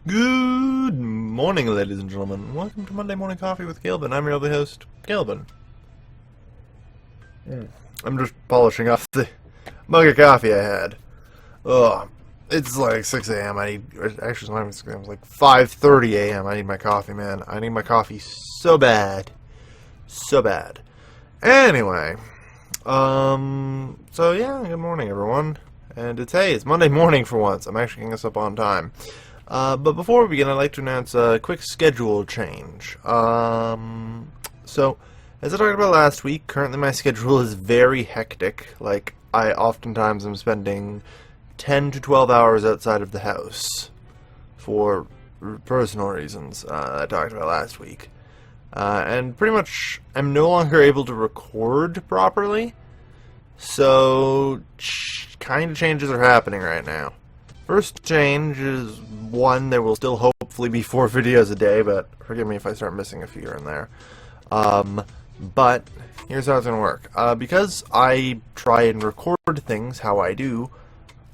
Good morning, ladies and gentlemen. Welcome to Monday Morning Coffee with Kailvin. I'm your other host, Kailvin. I'm just polishing off the mug of coffee I had. Ugh. It's like 6 a.m. Actually, it's not even 6 a.m. It's like 5:30 a.m. I need my coffee, man. I need my coffee so bad. So bad. Anyway. So yeah, good morning, everyone. And it's Monday morning for once. I'm actually getting this up on time. But before we begin, I'd like to announce a quick schedule change. So, as I talked about last week, currently my schedule is very hectic. Like, I oftentimes am spending 10 to 12 hours outside of the house for personal reasons I talked about last week. And pretty much, I'm no longer able to record properly. So, kind of changes are happening right now. First change is, one, there will still hopefully be 4 videos a day, but forgive me if I start missing a few here and there. But here's how it's going to work. Because I try and record things how I do,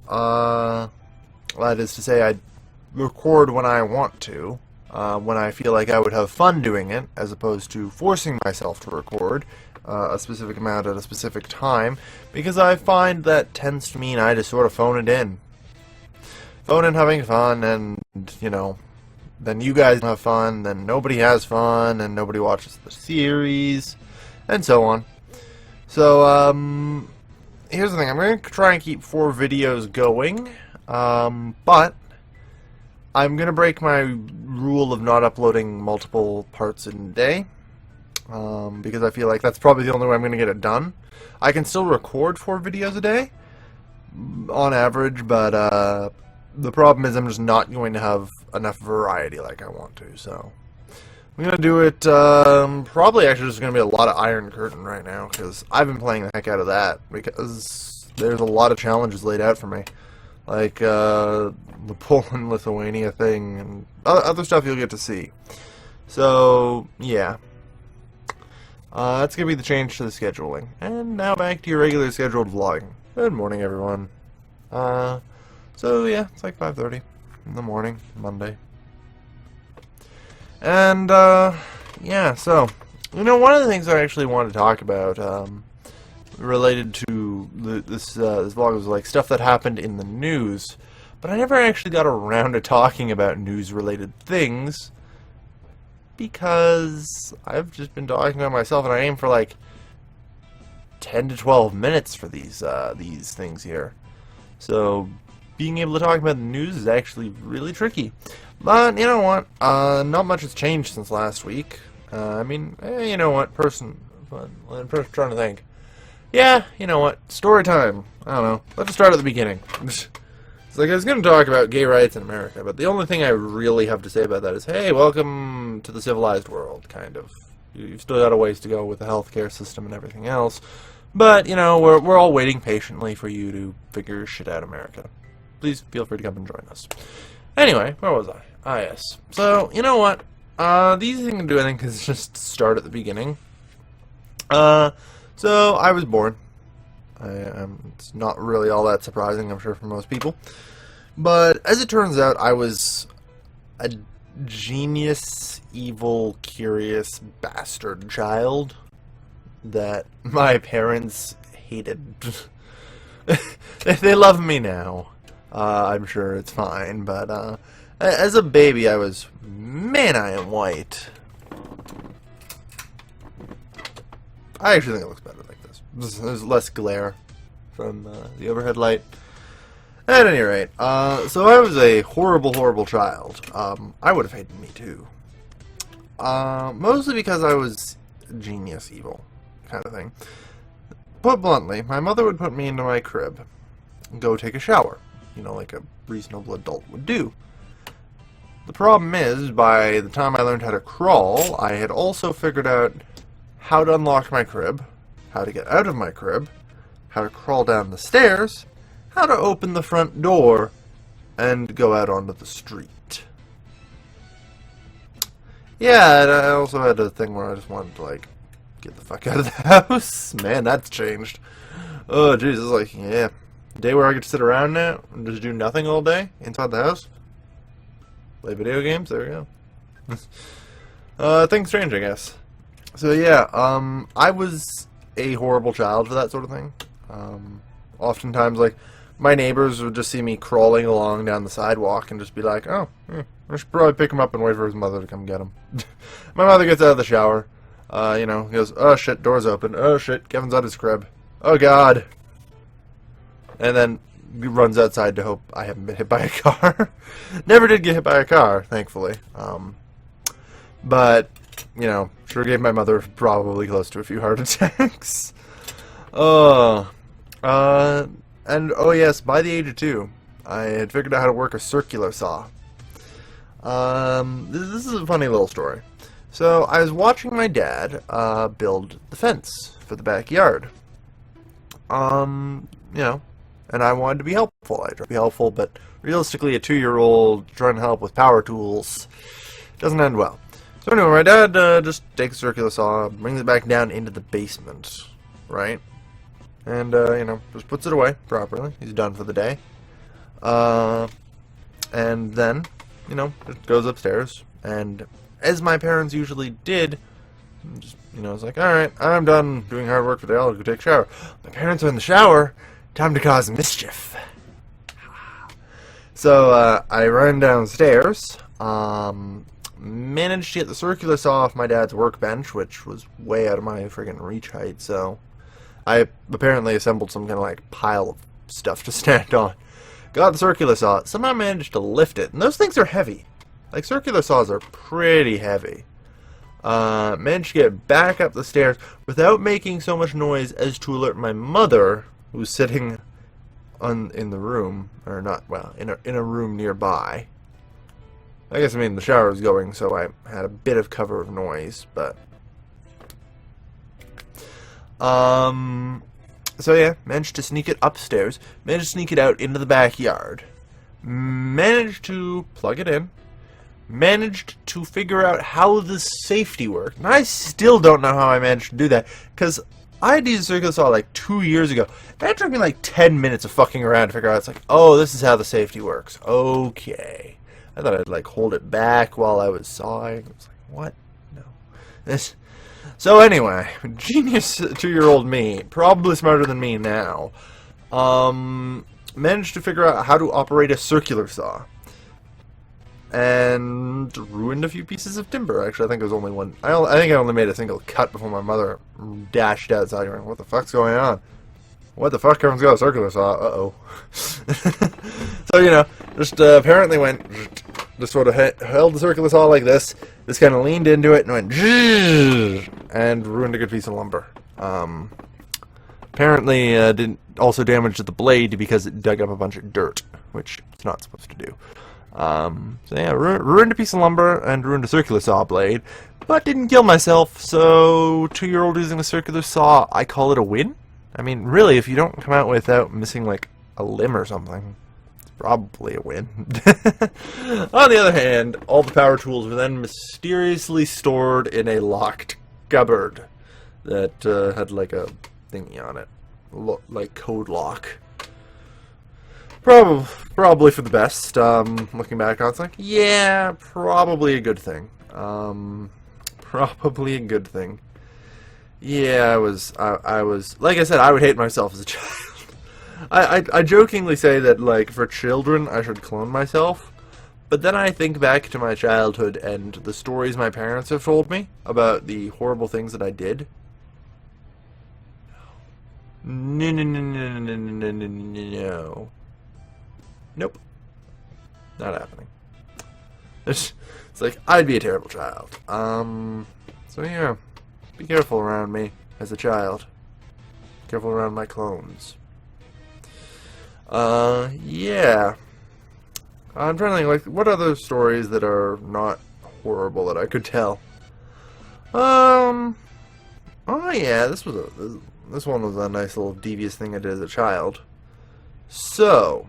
that is to say I record when I want to, when I feel like I would have fun doing it, as opposed to forcing myself to record a specific amount at a specific time, because I find that tends to mean I just sort of phone it in. Phone in having fun, and, you know, then you guys have fun, then nobody has fun, and nobody watches the series, and so on. So, here's the thing. I'm going to try and keep 4 videos going, but I'm going to break my rule of not uploading multiple parts in a day, because I feel like that's probably the only way I'm going to get it done. I can still record 4 videos a day, on average, but, the problem is I'm just not going to have enough variety like I want to, so I'm going to do it, probably actually there's going to be a lot of Iron Curtain right now, because I've been playing the heck out of that, because there's a lot of challenges laid out for me, like, the Poland-Lithuania thing, and other stuff you'll get to see. So, yeah. That's going to be the change to the scheduling. And now back to your regular scheduled vlogging. Good morning, everyone. So yeah, it's like 5:30 in the morning, Monday. And, yeah, so, you know, one of the things I actually wanted to talk about, related to this vlog was, like, stuff that happened in the news, but I never actually got around to talking about news-related things, because I've just been talking about myself, and I aim for, like, 10 to 12 minutes for these things here. So, being able to talk about the news is actually really tricky. But, you know what, not much has changed since last week. I mean, you know what, I'm trying to think. Yeah, you know what, story time. I don't know, let's just start at the beginning. It's like, I was going to talk about gay rights in America, but the only thing I really have to say about that is, hey, welcome to the civilized world, kind of. You've still got a ways to go with the healthcare system and everything else. But, you know, we're all waiting patiently for you to figure shit out, America. Please feel free to come and join us. Anyway, where was I? Ah, yes. So, you know what? The easy thing to do, I think, is just start at the beginning. So, I was born. It's not really all that surprising, I'm sure, for most people. But, as it turns out, I was a genius, evil, curious bastard child that my parents hated. They love me now. I'm sure it's fine, but, as a baby, I was, man, I am white. I actually think it looks better like this. There's less glare from, the overhead light. At any rate, so I was a horrible, horrible child. I would have hated me, too. Mostly because I was genius evil, kind of thing. Put bluntly, my mother would put me into my crib and go take a shower. You know, like a reasonable adult would do. The problem is, by the time I learned how to crawl, I had also figured out how to unlock my crib, how to get out of my crib, how to crawl down the stairs, how to open the front door, and go out onto the street. Yeah, and I also had a thing where I just wanted to, like, get the fuck out of the house. Man, that's changed. Oh, Jesus, like, yeah. Day where I get to sit around now and just do nothing all day inside the house. Play video games? There we go. Things change, I guess. So yeah, I was a horrible child for that sort of thing. Oftentimes, like, my neighbors would just see me crawling along down the sidewalk and just be like, oh, I should probably pick him up and wait for his mother to come get him. My mother gets out of the shower. He goes, oh shit, door's open. Oh shit, Kevin's at his crib. Oh god. And then he runs outside to hope I haven't been hit by a car. Never did get hit by a car, thankfully. But, sure gave my mother probably close to a few heart attacks. And, oh yes, by the age of 2, I had figured out how to work a circular saw. This is a funny little story. So, I was watching my dad, build the fence for the backyard. And I wanted to be helpful. I tried to be helpful, but realistically, a 2-year-old trying to help with power tools doesn't end well. So anyway, my dad just takes a circular saw, brings it back down into the basement, right? And, just puts it away properly. He's done for the day. And then, just goes upstairs. And as my parents usually did, just, it's like, alright, I'm done doing hard work for the day, I'll go take a shower. My parents are in the shower, time to cause mischief. So, I run downstairs, managed to get the circular saw off my dad's workbench, which was way out of my friggin' reach height, so I apparently assembled some kind of, like, pile of stuff to stand on. Got the circular saw, somehow managed to lift it, and those things are heavy. Like, circular saws are pretty heavy. Managed to get back up the stairs without making so much noise as to alert my mother, who's sitting in the room, or not, well, in a room nearby. I guess, the shower was going, so I had a bit of cover of noise, but so yeah, managed to sneak it upstairs, managed to sneak it out into the backyard, managed to plug it in, managed to figure out how the safety worked, and I still don't know how I managed to do that, because I had used a circular saw like 2 years ago, and it took me like 10 minutes of fucking around to figure out, it's like, oh, this is how the safety works, okay. I thought I'd like hold it back while I was sawing. I was like, what? No. So anyway, genius 2-year-old me, probably smarter than me now, managed to figure out how to operate a circular saw. And ruined a few pieces of timber. Actually, I think it was only one. I think I only made a single cut before my mother dashed outside going, what the fuck's going on? What the fuck? Everyone's got a circular saw. Uh-oh. So, just apparently went, just sort of held the circular saw like this, just kind of leaned into it and went, and ruined a good piece of lumber. Apparently didn't also damage the blade because it dug up a bunch of dirt, which it's not supposed to do. So yeah, ruined a piece of lumber and ruined a circular saw blade, but didn't kill myself, so 2-year-old using a circular saw, I call it a win? Really, if you don't come out without missing, like, a limb or something, it's probably a win. On the other hand, all the power tools were then mysteriously stored in a locked cupboard that had, like, a thingy on it, like code lock. Probably for the best. Looking back on it, it's like, yeah, probably a good thing. Probably a good thing. Yeah, I was, like I said, I would hate myself as a child. I jokingly say that, like, for children, I should clone myself, but then I think back to my childhood and the stories my parents have told me about the horrible things that I did. No. Nope. Not happening. It's like, I'd be a terrible child. So yeah. Be careful around me as a child. Careful around my clones. Yeah. I'm trying to think, like, what other stories that are not horrible that I could tell? Oh yeah, this one was a nice little devious thing I did as a child. So,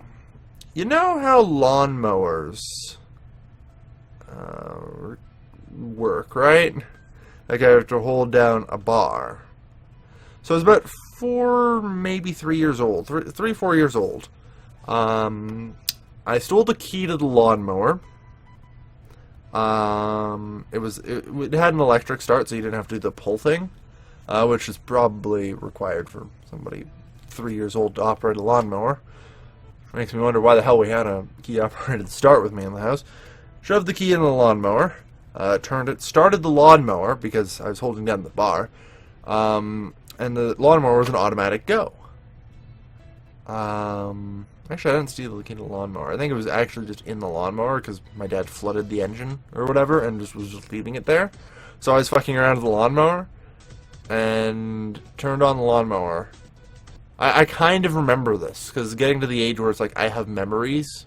you know how lawnmowers work, right? Like, I have to hold down a bar. So I was about 4, maybe 3 years old. 4 years old. I stole the key to the lawnmower. It had an electric start, so you didn't have to do the pull thing, which is probably required for somebody 3 years old to operate a lawnmower. Makes me wonder why the hell we had a key-operated start with me in the house. Shoved the key in the lawnmower, started the lawnmower because I was holding down the bar, and the lawnmower was an automatic go. Actually, I didn't steal the key to the lawnmower. I think it was actually just in the lawnmower because my dad flooded the engine or whatever and was just leaving it there. So I was fucking around with the lawnmower and turned on the lawnmower. I kind of remember this because getting to the age where it's like I have memories,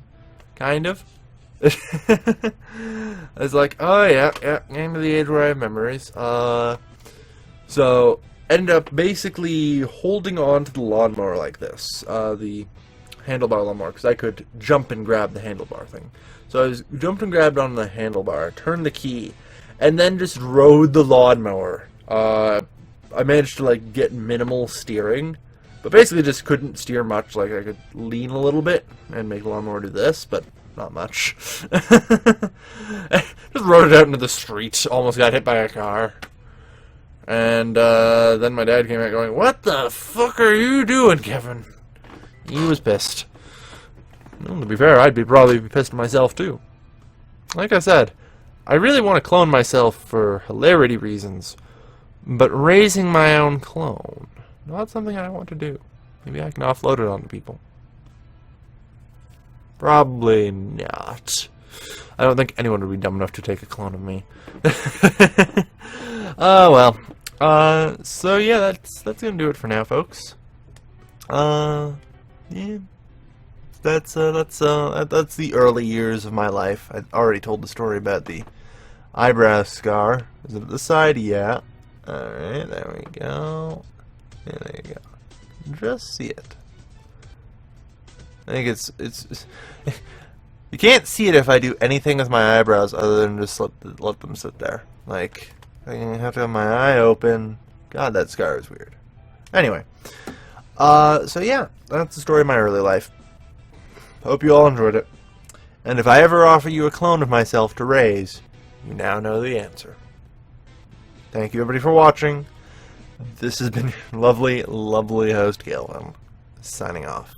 kind of. I was like, oh yeah, getting to the age where I have memories. So ended up basically holding on to the lawnmower like this, the handlebar lawnmower, because I could jump and grab the handlebar thing. So I jumped and grabbed on the handlebar, turned the key, and then just rode the lawnmower. I managed to like get minimal steering, but basically just couldn't steer much. Like I could lean a little bit and make the lawnmower do this, but not much. Just rode it out into the street, almost got hit by a car. And then my dad came out going, "What the fuck are you doing, Kevin?" He was pissed. Well, to be fair, probably be pissed myself too. Like I said, I really want to clone myself for hilarity reasons, but raising my own clone, not something I want to do. Maybe I can offload it onto people. Probably not. I don't think anyone would be dumb enough to take a clone of me. Oh well. So yeah, that's gonna do it for now, folks. Yeah. That's the early years of my life. I already told the story about the eyebrow scar. Is it at the side? Yeah. Alright, there we go. Yeah, there you go. Just see it. I think it's you can't see it if I do anything with my eyebrows other than just let them sit there. Like, I have to have my eye open. God, that scar is weird. Anyway, so yeah, that's the story of my early life. Hope you all enjoyed it. And if I ever offer you a clone of myself to raise, you now know the answer. Thank you everybody for watching. This has been your lovely, lovely host, Kailvin, signing off.